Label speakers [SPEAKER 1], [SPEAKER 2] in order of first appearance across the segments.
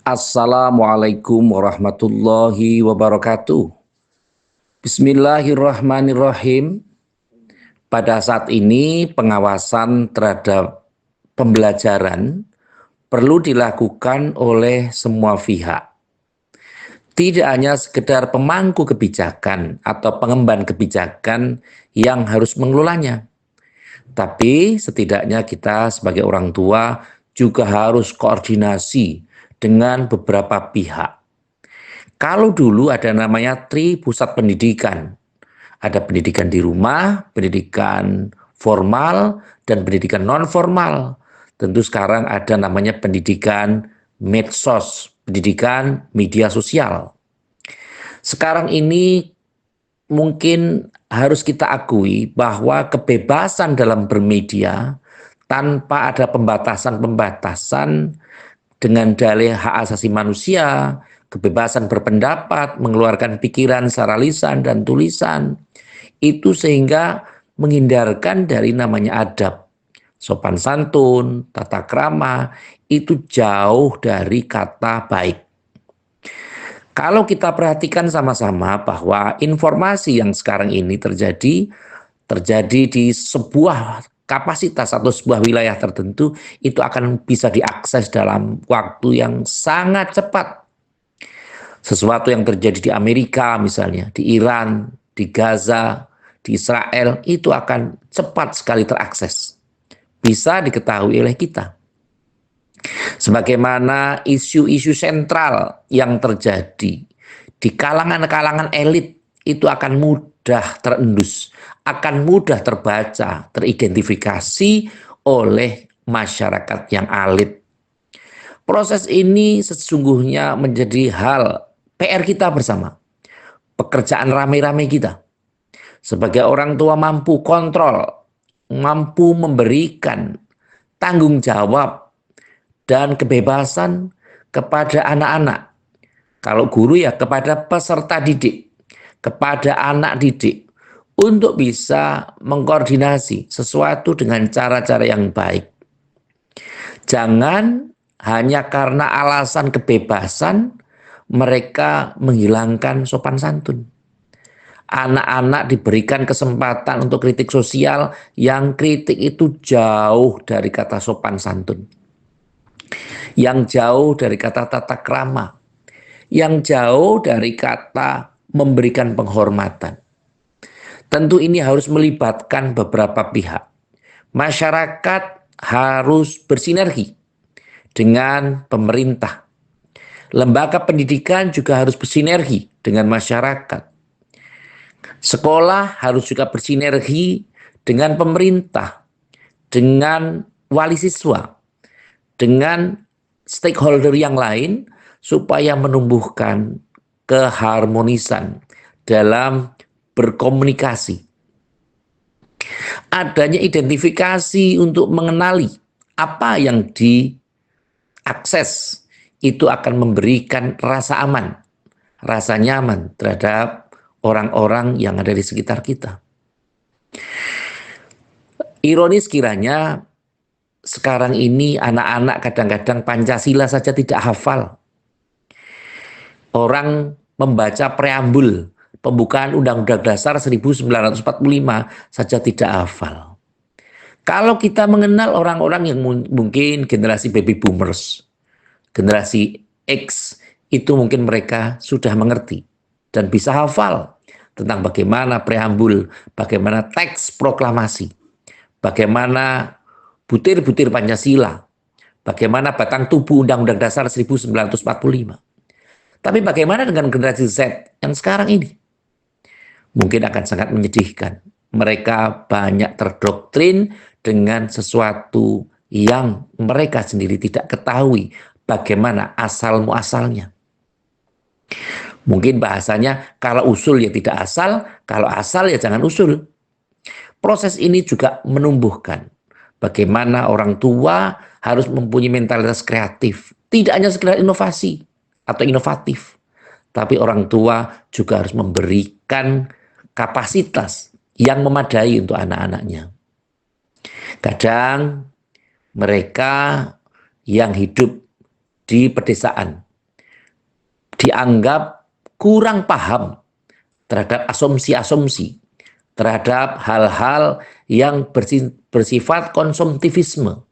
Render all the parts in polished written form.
[SPEAKER 1] Assalamualaikum warahmatullahi wabarakatuh. Bismillahirrahmanirrahim. Pada saat ini pengawasan terhadap pembelajaran perlu dilakukan oleh semua pihak. Tidak hanya sekedar pemangku kebijakan atau pengemban kebijakan yang harus mengelolanya, tapi setidaknya kita sebagai orang tua juga harus koordinasi dengan beberapa pihak. Kalau dulu ada namanya pusat pendidikan, ada pendidikan di rumah, pendidikan formal, dan pendidikan non formal. Tentu sekarang ada namanya pendidikan medsos, pendidikan media sosial. Sekarang ini mungkin harus kita akui bahwa kebebasan dalam bermedia tanpa ada pembatasan-pembatasan dengan dalih hak asasi manusia, kebebasan berpendapat, mengeluarkan pikiran secara lisan dan tulisan, itu sehingga menghindarkan dari namanya adab, sopan santun, tata krama, itu jauh dari kata baik. Kalau kita perhatikan sama-sama bahwa informasi yang sekarang ini terjadi di sebuah kapasitas atau sebuah wilayah tertentu, itu akan bisa diakses dalam waktu yang sangat cepat. Sesuatu yang terjadi di Amerika misalnya, di Iran, di Gaza, di Israel, itu akan cepat sekali terakses. Bisa diketahui oleh kita. Sebagaimana isu-isu sentral yang terjadi di kalangan-kalangan elit, itu akan mudah terendus, akan mudah terbaca, teridentifikasi oleh masyarakat yang alit. Proses ini sesungguhnya menjadi hal PR kita bersama, pekerjaan rame-rame kita. Sebagai orang tua mampu kontrol, mampu memberikan tanggung jawab dan kebebasan kepada anak-anak. Kalau guru ya kepada peserta didik, kepada anak didik, untuk bisa mengkoordinasi sesuatu dengan cara-cara yang baik. Jangan hanya karena alasan kebebasan mereka menghilangkan sopan santun. Anak-anak diberikan kesempatan untuk kritik sosial, yang kritik itu jauh dari kata sopan santun, yang jauh dari kata tata krama, yang jauh dari kata memberikan penghormatan. Tentu ini harus melibatkan beberapa pihak. Masyarakat harus bersinergi dengan pemerintah. Lembaga pendidikan juga harus bersinergi dengan masyarakat. Sekolah harus juga bersinergi dengan pemerintah, dengan wali siswa, dengan stakeholder yang lain, supaya menumbuhkan keharmonisan dalam berkomunikasi. Adanya identifikasi untuk mengenali apa yang diakses, itu akan memberikan rasa aman, rasa nyaman terhadap orang-orang yang ada di sekitar kita. Ironis kiranya sekarang ini anak-anak kadang-kadang Pancasila saja tidak hafal. Orang membaca preambul pembukaan Undang-Undang Dasar 1945 saja tidak hafal. Kalau kita mengenal orang-orang yang mungkin generasi baby boomers, generasi X, itu mungkin mereka sudah mengerti dan bisa hafal tentang bagaimana preambul, bagaimana teks proklamasi, bagaimana butir-butir Pancasila, bagaimana batang tubuh Undang-Undang Dasar 1945. Tapi bagaimana dengan generasi Z yang sekarang ini? Mungkin akan sangat menyedihkan. Mereka banyak terdoktrin dengan sesuatu yang mereka sendiri tidak ketahui bagaimana asal-muasalnya. Mungkin bahasanya kalau usul ya tidak asal, kalau asal ya jangan usul. Proses ini juga menumbuhkan bagaimana orang tua harus mempunyai mentalitas kreatif. Tidak hanya sekedar inovasi atau inovatif, tapi orang tua juga harus memberikan kapasitas yang memadai untuk anak-anaknya. Kadang mereka yang hidup di pedesaan, dianggap kurang paham terhadap asumsi-asumsi, terhadap hal-hal yang bersifat konsumtivisme.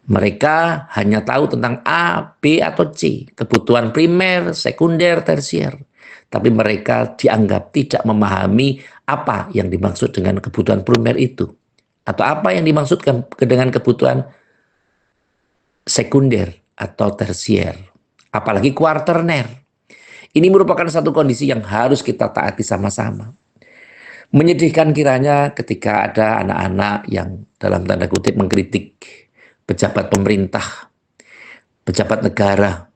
[SPEAKER 1] Mereka hanya tahu tentang A, B, atau C, kebutuhan primer, sekunder, tersier. Tapi mereka dianggap tidak memahami apa yang dimaksud dengan kebutuhan primer itu. Atau apa yang dimaksudkan dengan kebutuhan sekunder atau tersier. Apalagi kuarterner. Ini merupakan satu kondisi yang harus kita taati sama-sama. Menyedihkan kiranya ketika ada anak-anak yang dalam tanda kutip mengkritik pejabat pemerintah, pejabat negara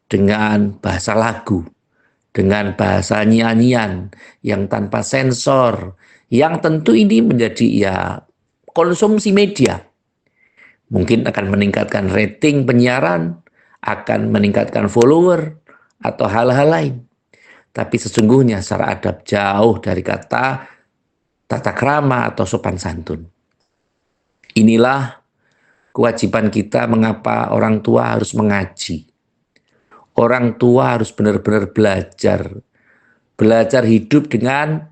[SPEAKER 1] dengan bahasa lagu, dengan bahasa nyanyian yang tanpa sensor, yang tentu ini menjadi ya konsumsi media. Mungkin akan meningkatkan rating penyiaran, akan meningkatkan follower, atau hal-hal lain. Tapi sesungguhnya secara adab jauh dari kata tata krama atau sopan santun. Inilah kewajiban kita mengapa orang tua harus mengaji. Orang tua harus benar-benar belajar. Belajar hidup dengan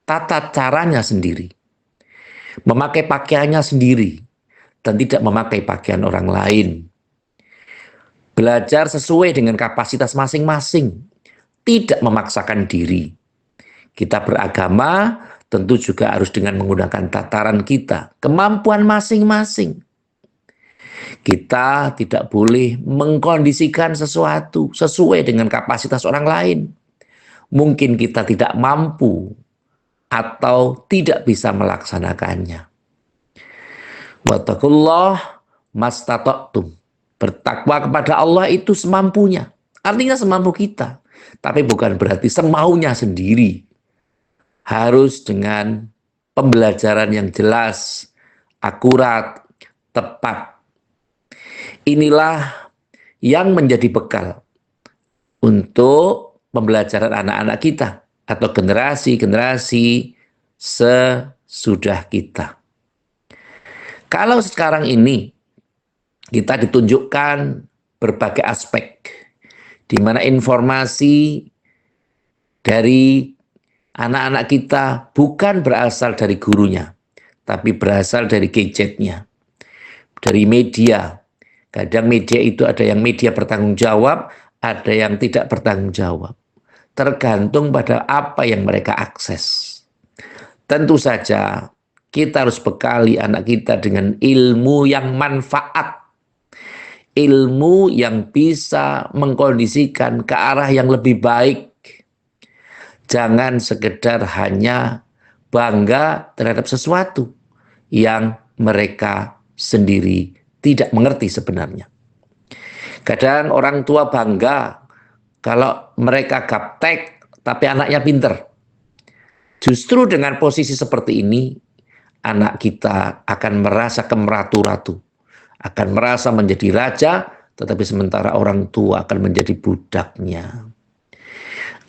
[SPEAKER 1] tata caranya sendiri. Memakai pakaiannya sendiri. Dan tidak memakai pakaian orang lain. Belajar sesuai dengan kapasitas masing-masing. Tidak memaksakan diri. Kita beragama tentu juga harus dengan menggunakan tataran kita, kemampuan masing-masing. Kita tidak boleh mengkondisikan sesuatu sesuai dengan kapasitas orang lain. Mungkin kita tidak mampu atau tidak bisa melaksanakannya. Wattaqullah mastata'tum. Bertakwa kepada Allah itu semampunya. Artinya semampu kita. Tapi bukan berarti semaunya sendiri. Harus dengan pembelajaran yang jelas, akurat, tepat. Inilah yang menjadi bekal untuk pembelajaran anak-anak kita atau generasi-generasi sesudah kita. Kalau sekarang ini kita ditunjukkan berbagai aspek di mana informasi dari anak-anak kita bukan berasal dari gurunya, tapi berasal dari gadgetnya, dari media. Kadang media itu ada yang media bertanggung jawab, ada yang tidak bertanggung jawab. Tergantung pada apa yang mereka akses. Tentu saja kita harus bekali anak kita dengan ilmu yang manfaat. Ilmu yang bisa mengkondisikan ke arah yang lebih baik. Jangan sekedar hanya bangga terhadap sesuatu yang mereka sendiri tidak mengerti sebenarnya. Kadang orang tua bangga kalau mereka gaptek tapi anaknya pinter. Justru dengan posisi seperti ini, anak kita akan merasa kemeratu-ratu. Akan merasa menjadi raja, tetapi sementara orang tua akan menjadi budaknya.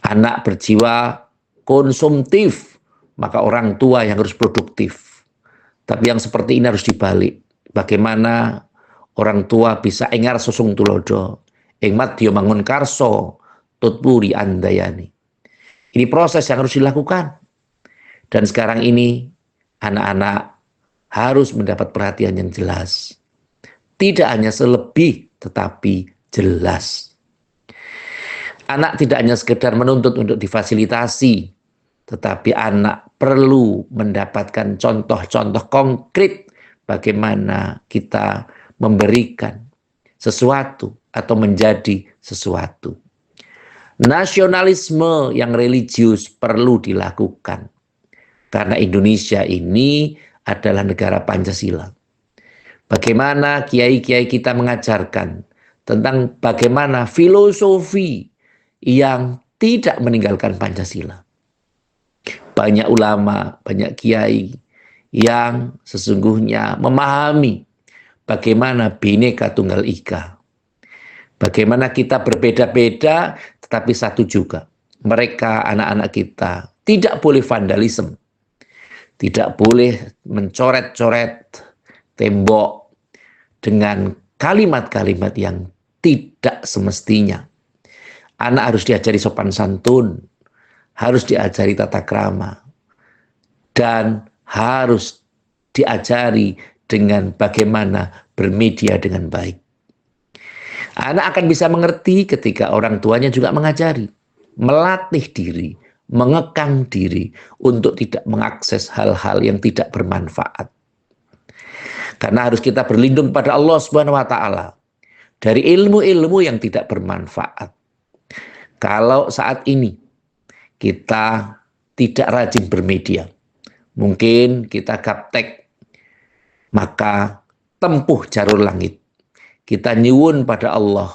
[SPEAKER 1] Anak berjiwa konsumtif, maka orang tua yang harus produktif. Tapi yang seperti ini harus dibalik. Bagaimana orang tua bisa engar susung tulodo, engmat dia bangun karso, tutpuri andayani. Ini proses yang harus dilakukan. Dan sekarang ini anak-anak harus mendapat perhatian yang jelas. Tidak hanya selebih, tetapi jelas. Anak tidak hanya sekedar menuntut untuk difasilitasi, tetapi anak perlu mendapatkan contoh-contoh konkret bagaimana kita memberikan sesuatu atau menjadi sesuatu. Nasionalisme yang religius perlu dilakukan. Karena Indonesia ini adalah negara Pancasila. Bagaimana kiai-kiai kita mengajarkan tentang bagaimana filosofi yang tidak meninggalkan Pancasila. Banyak ulama, banyak kiai yang sesungguhnya memahami bagaimana Bhinneka Tunggal Ika. Bagaimana kita berbeda-beda tetapi satu juga. Mereka, anak-anak kita, tidak boleh vandalisme. Tidak boleh mencoret-coret tembok dengan kalimat-kalimat yang tidak semestinya. Anak harus diajari sopan santun, harus diajari tata krama, dan harus diajari dengan bagaimana bermedia dengan baik. Anak akan bisa mengerti ketika orang tuanya juga mengajari, melatih diri, mengekang diri untuk tidak mengakses hal-hal yang tidak bermanfaat. Karena harus kita berlindung pada Allah Subhanahu wa taala dari ilmu-ilmu yang tidak bermanfaat. Kalau saat ini kita tidak rajin bermedia, mungkin kita gaptek, maka tempuh jalur langit. Kita nyuwun pada Allah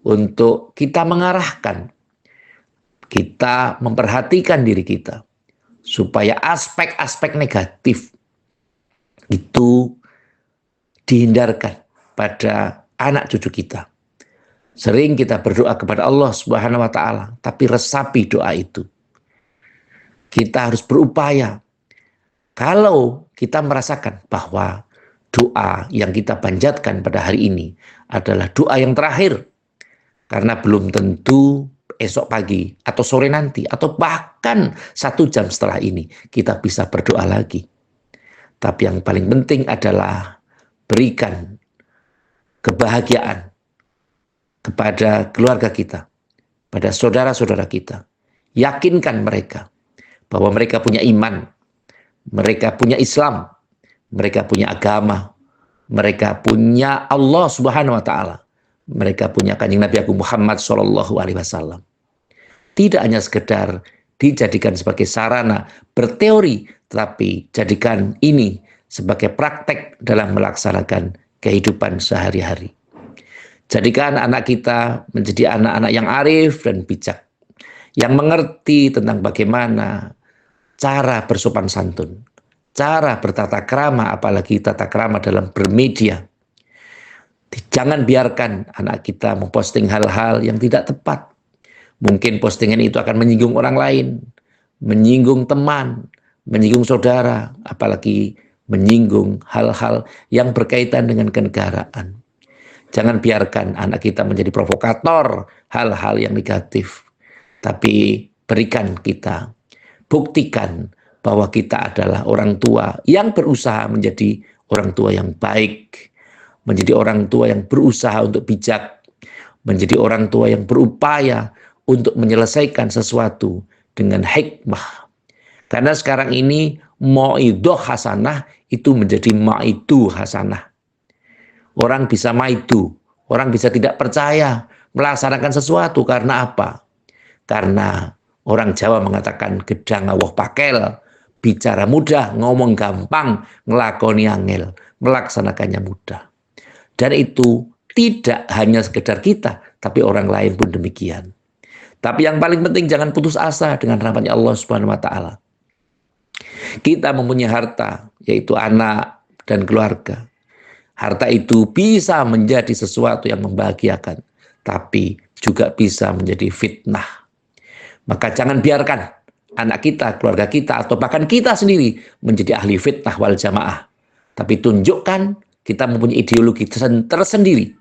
[SPEAKER 1] untuk kita mengarahkan, kita memperhatikan diri kita, supaya aspek-aspek negatif itu dihindarkan pada anak cucu kita. Sering kita berdoa kepada Allah Subhanahu wa taala, tapi resapi doa itu. Kita harus berupaya. Kalau kita merasakan bahwa doa yang kita panjatkan pada hari ini adalah doa yang terakhir, karena belum tentu esok pagi atau sore nanti atau bahkan 1 jam setelah ini kita bisa berdoa lagi. Tapi yang paling penting adalah berikan kebahagiaan kepada keluarga kita, pada saudara-saudara kita. Yakinkan mereka bahwa mereka punya iman, mereka punya Islam, mereka punya agama, mereka punya Allah Subhanahu wa taala, mereka punya Kanjeng Nabi Agung Muhammad sallallahu alaihi wasallam. Tidak hanya sekedar dijadikan sebagai sarana berteori, tetapi jadikan ini sebagai praktek dalam melaksanakan kehidupan sehari-hari. Jadikan anak kita menjadi anak-anak yang arif dan bijak, yang mengerti tentang bagaimana cara bersopan santun, cara bertata krama, apalagi tata krama dalam bermedia. Jangan biarkan anak kita memposting hal-hal yang tidak tepat. Mungkin postingan itu akan menyinggung orang lain, menyinggung teman, menyinggung saudara, apalagi menyinggung hal-hal yang berkaitan dengan kenegaraan. Jangan biarkan anak kita menjadi provokator hal-hal yang negatif. Tapi berikan kita, buktikan bahwa kita adalah orang tua yang berusaha menjadi orang tua yang baik, menjadi orang tua yang berusaha untuk bijak, menjadi orang tua yang berupaya untuk menyelesaikan sesuatu dengan hikmah. Karena sekarang ini mau'idhah hasanah itu menjadi ma'idu hasanah. Orang bisa maidu, orang bisa tidak percaya melaksanakan sesuatu karena apa? Karena orang Jawa mengatakan gedang awuh pakel, bicara mudah, ngomong gampang, ngelakoni angel, melaksanakannya mudah. Dan itu tidak hanya sekedar kita, tapi orang lain pun demikian. Tapi yang paling penting jangan putus asa dengan rahmatnya Allah Subhanahu wa taala. Kita mempunyai harta, yaitu anak dan keluarga. Harta itu bisa menjadi sesuatu yang membahagiakan, tapi juga bisa menjadi fitnah. Maka jangan biarkan anak kita, keluarga kita, atau bahkan kita sendiri menjadi ahli fitnah wal jamaah. Tapi tunjukkan kita mempunyai ideologi tersendiri.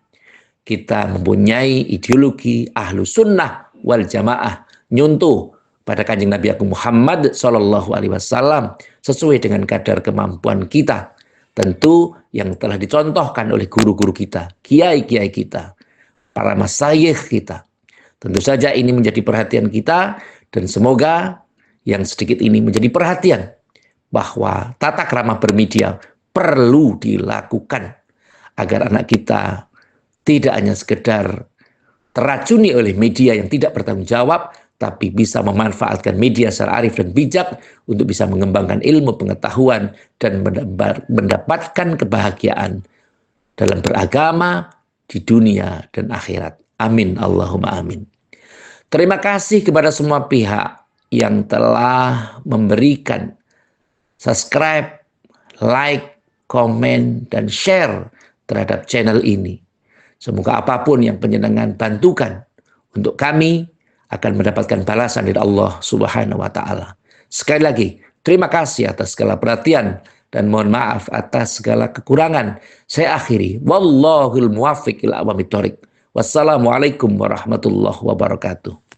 [SPEAKER 1] Kita mempunyai ideologi ahlu sunnah wal jamaah, nyuntuh pada Kanjeng Nabi Agung Muhammad sallallahu alaihi wasallam sesuai dengan kadar kemampuan kita. Tentu yang telah dicontohkan oleh guru-guru kita, kiai-kiai kita, para masyayikh kita. Tentu saja ini menjadi perhatian kita dan semoga yang sedikit ini menjadi perhatian bahwa tata krama bermedia perlu dilakukan agar anak kita tidak hanya sekedar teracuni oleh media yang tidak bertanggung jawab, tapi bisa memanfaatkan media secara arif dan bijak untuk bisa mengembangkan ilmu pengetahuan dan mendapatkan kebahagiaan dalam beragama di dunia dan akhirat. Amin. Allahumma amin. Terima kasih kepada semua pihak yang telah memberikan subscribe, like, komen, dan share terhadap channel ini. Semoga apapun yang penjenengan bantukan untuk kami akan mendapatkan balasan dari Allah Subhanahu wa taala. Sekali lagi, terima kasih atas segala perhatian dan mohon maaf atas segala kekurangan. Saya akhiri, wallahul muwaffiq ila aqwamit thoriq. Wassalamualaikum warahmatullahi wabarakatuh.